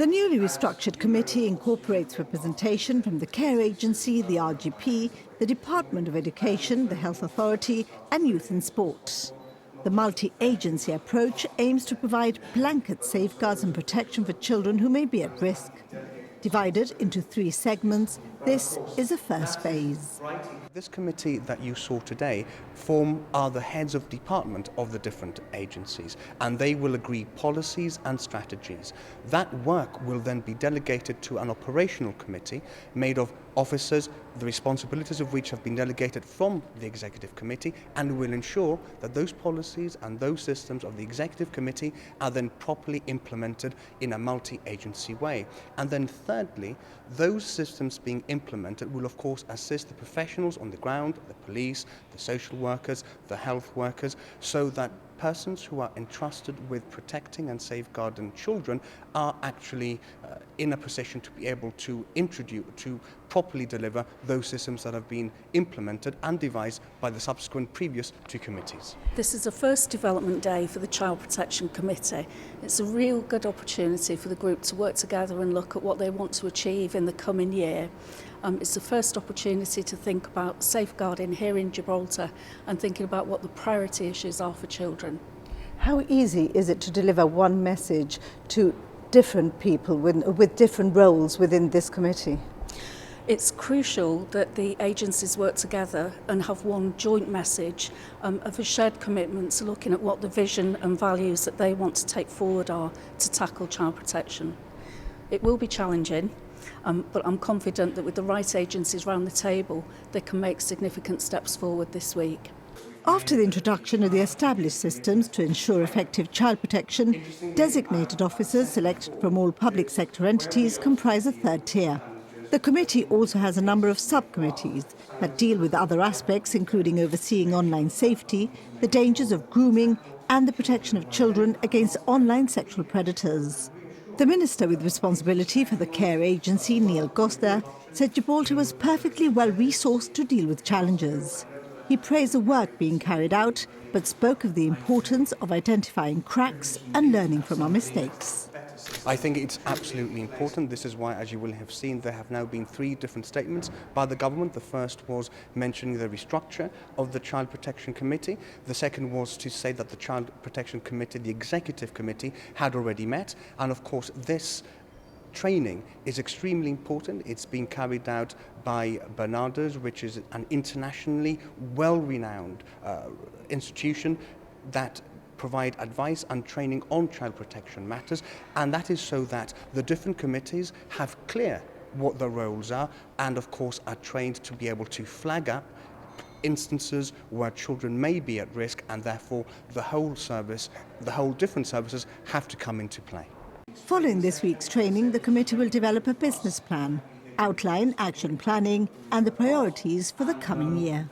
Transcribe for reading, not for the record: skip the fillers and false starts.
The newly restructured committee incorporates representation from the Care Agency, the RGP, the Department of Education, the Health Authority and Youth and Sport. The multi-agency approach aims to provide blanket safeguards and protection for children who may be at risk. Divided into 3 segments, this is a first phase. This committee that you saw today are the heads of department of the different agencies, and they will agree policies and strategies. That work will then be delegated to an operational committee made of officers, the responsibilities of which have been delegated from the executive committee, and will ensure that those policies and those systems of the executive committee are then properly implemented in a multi-agency way. And then thirdly, those systems being implemented will of course assist the professionals on the ground, the police, the social workers, the health workers, so that persons who are entrusted with protecting and safeguarding children are actually in a position to be able to properly deliver those systems that have been implemented and devised by the subsequent previous 2 committees. This is the first development day for the Child Protection Committee. It's a real good opportunity for the group to work together and look at what they want to achieve in the coming year. It's the first opportunity to think about safeguarding here in Gibraltar and thinking about what the priority issues are for children. How easy is it to deliver one message to different people with different roles within this committee? It's crucial that the agencies work together and have one joint message of a shared commitment to looking at what the vision and values that they want to take forward are to tackle child protection. It will be challenging, but I'm confident that with the right agencies around the table, they can make significant steps forward this week. After the introduction of the established systems to ensure effective child protection, designated officers selected from all public sector entities comprise a 3rd tier. The committee also has a number of subcommittees that deal with other aspects, including overseeing online safety, the dangers of grooming and the protection of children against online sexual predators. The Minister with responsibility for the Care Agency, Neil Goster, said Gibraltar was perfectly well resourced to deal with challenges. He praised the work being carried out, but spoke of the importance of identifying cracks and learning from our mistakes. I think it's absolutely important. This is why, as you will have seen, there have now been 3 different statements by the government. The first was mentioning the restructure of the Child Protection Committee. The second was to say that the Child Protection Committee, the Executive Committee, had already met. And of course, this training is extremely important. It's being carried out by Bernardo's, which is an internationally well-renowned institution that provide advice and training on child protection matters, and that is so that the different committees have clear what their roles are and of course are trained to be able to flag up instances where children may be at risk, and therefore the whole different services have to come into play. Following this week's training, the committee will develop a business plan, outline action planning and the priorities for the coming year.